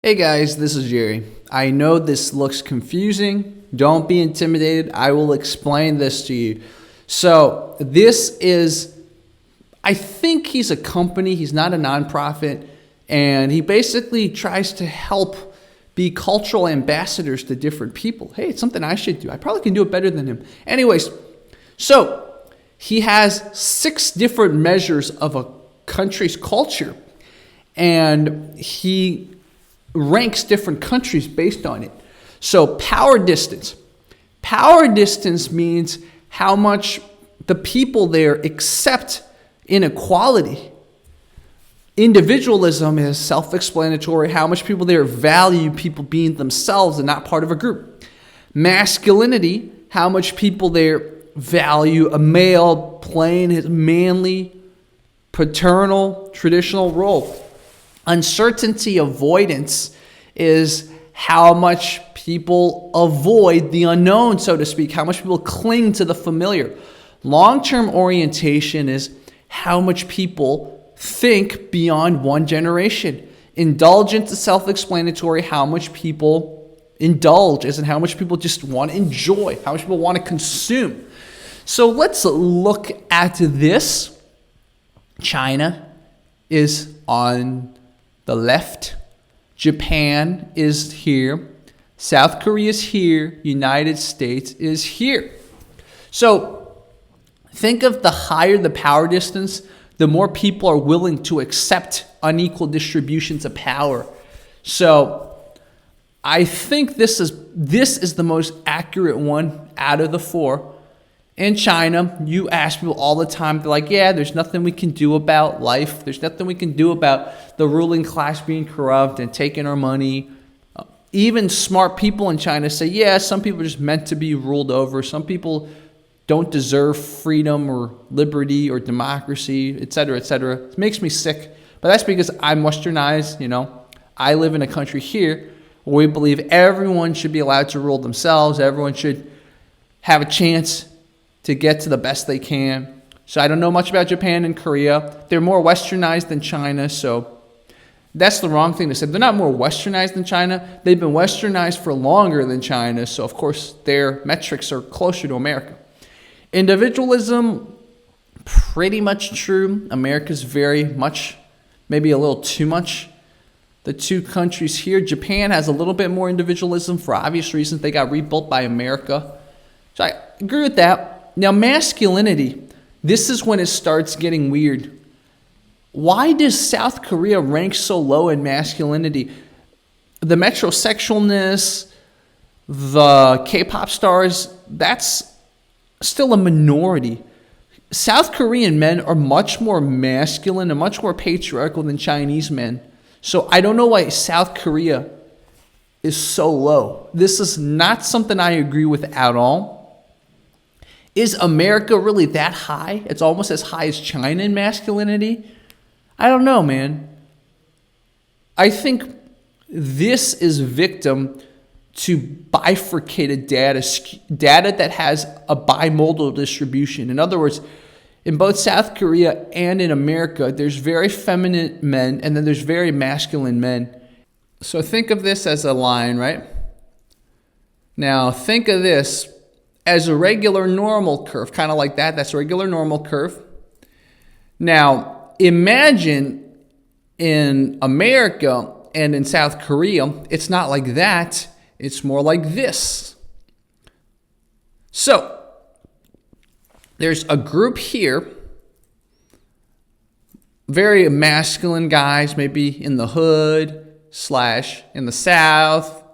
Hey guys, this is Jerry. I know this looks confusing. Don't be intimidated. I will explain this to you. So this is, I think he's a company. He's not a nonprofit. And he basically tries to help be cultural ambassadors to different people. Hey, it's something I should do. I probably can do it better than him. Anyways, so he has 6 different measures of a country's culture. And he ranks different countries based on it. So power distance. Power distance means how much the people there accept inequality. Individualism is self-explanatory, how much people there value people being themselves and not part of a group. Masculinity, how much people there value a male playing his manly, paternal, traditional role. Uncertainty avoidance is how much people avoid the unknown, so to speak, how much people cling to the familiar. Long-term orientation is how much people think beyond one generation. Indulgence is self-explanatory, how much people indulge, as in how much people just want to enjoy, how much people want to consume. So let's look at this. China is on the left, Japan is here, South Korea is here, United States is here. So think of the higher the power distance, the more people are willing to accept unequal distributions of power. So I think this is the most accurate one out of the 4. In China, you ask people all the time, they're like, yeah, there's nothing we can do about life. There's nothing we can do about the ruling class being corrupt and taking our money. Even smart people in China say, yeah, some people are just meant to be ruled over. Some people don't deserve freedom or liberty or democracy, et cetera, et cetera. It makes me sick. But that's because I'm westernized, I live in a country here where we believe everyone should be allowed to rule themselves. Everyone should have a chance to get to the best they can. So I don't know much about Japan and Korea. They're more westernized than China, so that's the wrong thing to say. They're not more westernized than China. They've been westernized for longer than China, so of course their metrics are closer to America. Individualism, pretty much true. America's very much, maybe a little too much. The 2 countries here, Japan has a little bit more individualism for obvious reasons. They got rebuilt by America. So I agree with that. Now, masculinity, this is when it starts getting weird. Why does South Korea rank so low in masculinity? The metrosexualness, the K-pop stars, that's still a minority. South Korean men are much more masculine and much more patriarchal than Chinese men. So I don't know why South Korea is so low. This is not something I agree with at all. Is America really that high? It's almost as high as China in masculinity? I don't know, man. I think this is victim to bifurcated data that has a bimodal distribution. In other words, in both South Korea and in America, there's very feminine men and then there's very masculine men. So think of this as a line, right? Now think of this as a regular normal curve, kind of like that. That's a regular normal curve. Now, imagine in America and in South Korea, it's not like that. It's more like this. So, there's a group here, very masculine guys, maybe in the hood / in the South,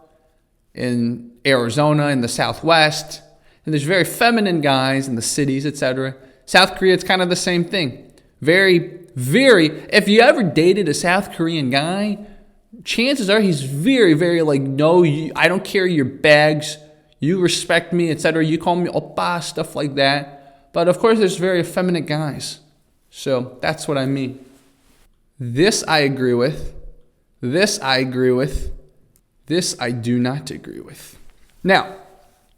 in Arizona, in the Southwest. And there's very feminine guys in the cities, etc. South Korea, it's kind of the same thing. Very, if you ever dated a South Korean guy, chances are he's very, very like, no, I don't carry your bags. You respect me, etc. You call me oppa, stuff like that. But of course, there's very effeminate guys. So that's what I mean. This I agree with. This I agree with. This I do not agree with. Now,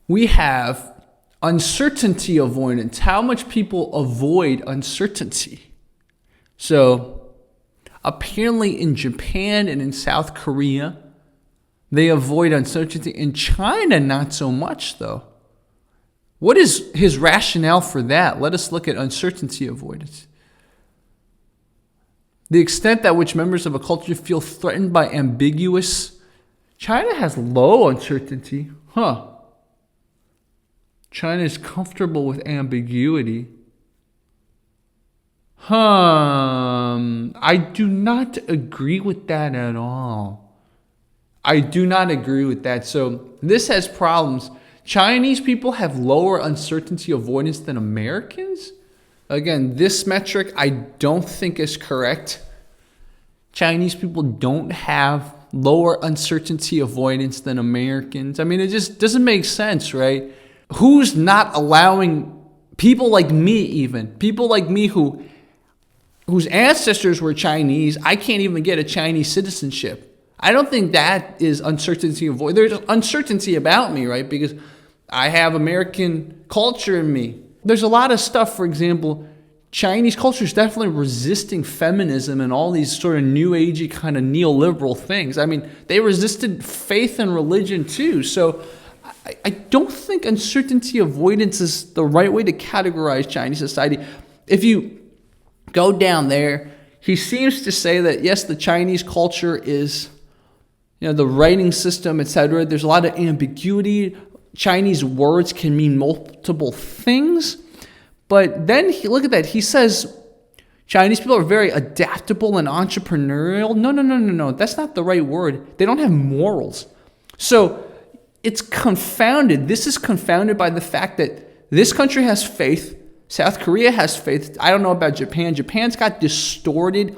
we have uncertainty avoidance, how much people avoid uncertainty. So apparently in Japan and in South Korea, They avoid uncertainty. In China, not so much, though. What is his rationale for that? Let us look at uncertainty avoidance. The extent at which members of a culture feel threatened by ambiguous. China has low uncertainty. China is comfortable with ambiguity. I do not agree with that at all. I do not agree with that. So this has problems. Chinese people have lower uncertainty avoidance than Americans? Again, this metric I don't think is correct. Chinese people don't have lower uncertainty avoidance than Americans. I mean, it just doesn't make sense, right? Who's not allowing people like me even, people like me whose ancestors were Chinese, I can't even get a Chinese citizenship. I don't think that is uncertainty avoidance. There's uncertainty about me, right? Because I have American culture in me. There's a lot of stuff, for example, Chinese culture is definitely resisting feminism and all these sort of new agey kind of neoliberal things. I mean, they resisted faith and religion too. So I don't think uncertainty avoidance is the right way to categorize Chinese society. If you go down there, he seems to say that, yes, the Chinese culture is, the writing system, etc. There's a lot of ambiguity. Chinese words can mean multiple things. But then look at that. He says Chinese people are very adaptable and entrepreneurial. No. That's not the right word. They don't have morals. So it's confounded. This is confounded by the fact that this country has faith. South Korea has faith. I don't know about Japan. Japan's got distorted,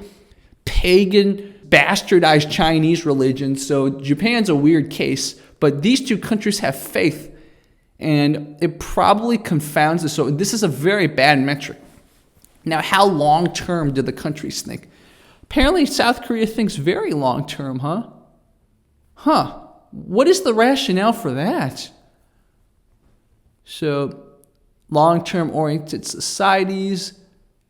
pagan, bastardized Chinese religion. So Japan's a weird case. But these two countries have faith, and it probably confounds us. So this is a very bad metric. Now, how long-term do the countries think? Apparently, South Korea thinks very long-term, What is the rationale for that? So, long-term oriented societies.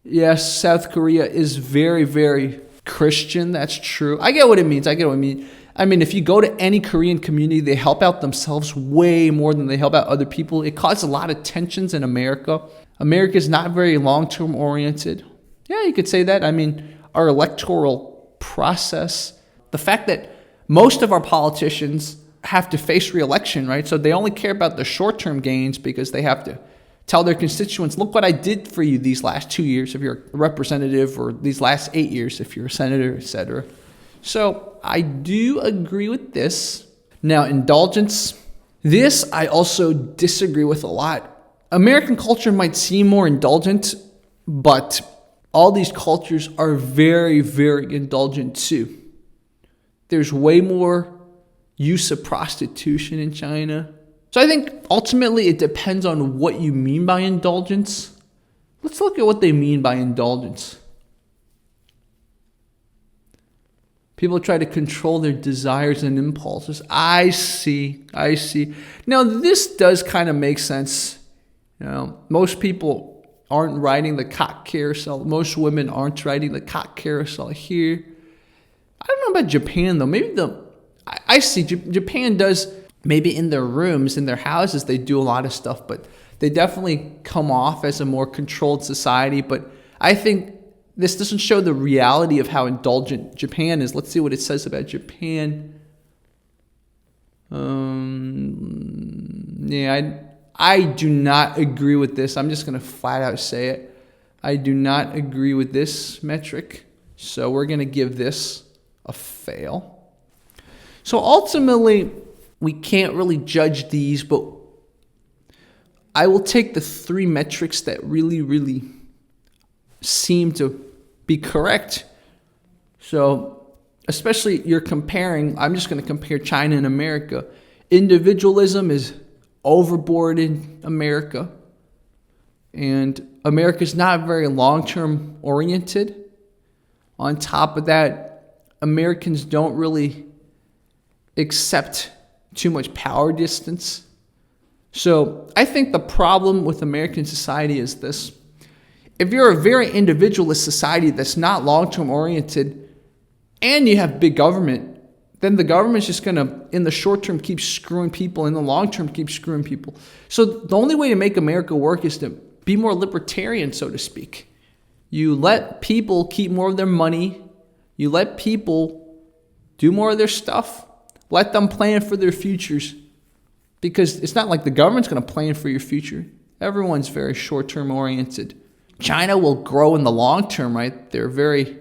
Yes, South Korea is very, very Christian. That's true. I get what it means. I mean, if you go to any Korean community, they help out themselves way more than they help out other people. It causes a lot of tensions in America. America is not very long-term oriented. Yeah, you could say that. I mean, our electoral process, the fact that most of our politicians have to face re-election, right? So they only care about the short-term gains because they have to tell their constituents, look what I did for you these last 2 years if you're a representative, or these last 8 years if you're a senator, etc. So I do agree with this. Now, indulgence. This I also disagree with a lot. American culture might seem more indulgent, but all these cultures are very, very indulgent too. There's way more use of prostitution in China. So I think ultimately it depends on what you mean by indulgence. Let's look at what they mean by indulgence. People try to control their desires and impulses. I see. Now, this does kind of make sense. Most people aren't riding the cock carousel. Most women aren't riding the cock carousel here. I don't know about Japan, though. Maybe I see Japan does, maybe in their rooms, in their houses, they do a lot of stuff, but they definitely come off as a more controlled society. But I think this doesn't show the reality of how indulgent Japan is. Let's see what it says about Japan. I do not agree with this. I'm just going to flat out say it. I do not agree with this metric. So we're going to give this a fail. So ultimately, we can't really judge these, but I will take the three metrics that really, really seem to be correct. So especially you're comparing, I'm just going to compare China and America. Individualism is overboard in America, and America's not very long-term oriented. On top of that, Americans don't really accept too much power distance. So I think the problem with American society is this. If you're a very individualist society that's not long-term oriented, and you have big government, then the government's just going to, in the short term, keep screwing people. In the long term, keep screwing people. So the only way to make America work is to be more libertarian, so to speak. You let people keep more of their money. You let people do more of their stuff. Let them plan for their futures. Because it's not like the government's going to plan for your future. Everyone's very short-term oriented. China will grow in the long term, right? They're very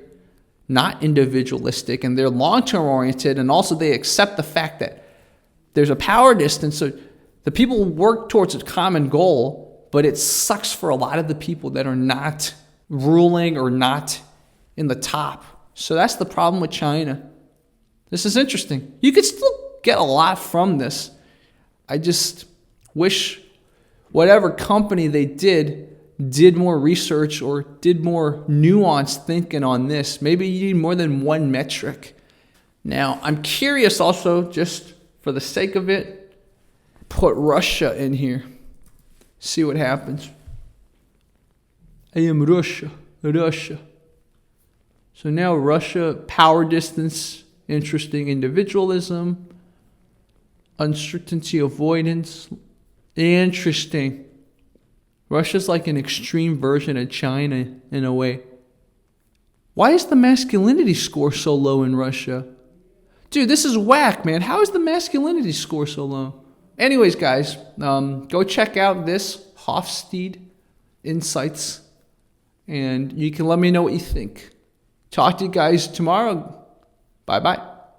not individualistic, and they're long-term oriented, and also they accept the fact that there's a power distance, so the people work towards a common goal, but it sucks for a lot of the people that are not ruling or not in the top. So that's the problem with China. This is interesting. You could still get a lot from this. I just wish whatever company they did more research or did more nuanced thinking on this. Maybe you need more than one metric. Now, I'm curious also, just for the sake of it, put Russia in here. See what happens. I am Russia. So now Russia, power distance, interesting, individualism, uncertainty, avoidance, interesting. Russia's like an extreme version of China in a way. Why is the masculinity score so low in Russia? Dude, this is whack, man. How is the masculinity score so low? Anyways, guys, go check out this Hofstede Insights, and you can let me know what you think. Talk to you guys tomorrow. Bye-bye.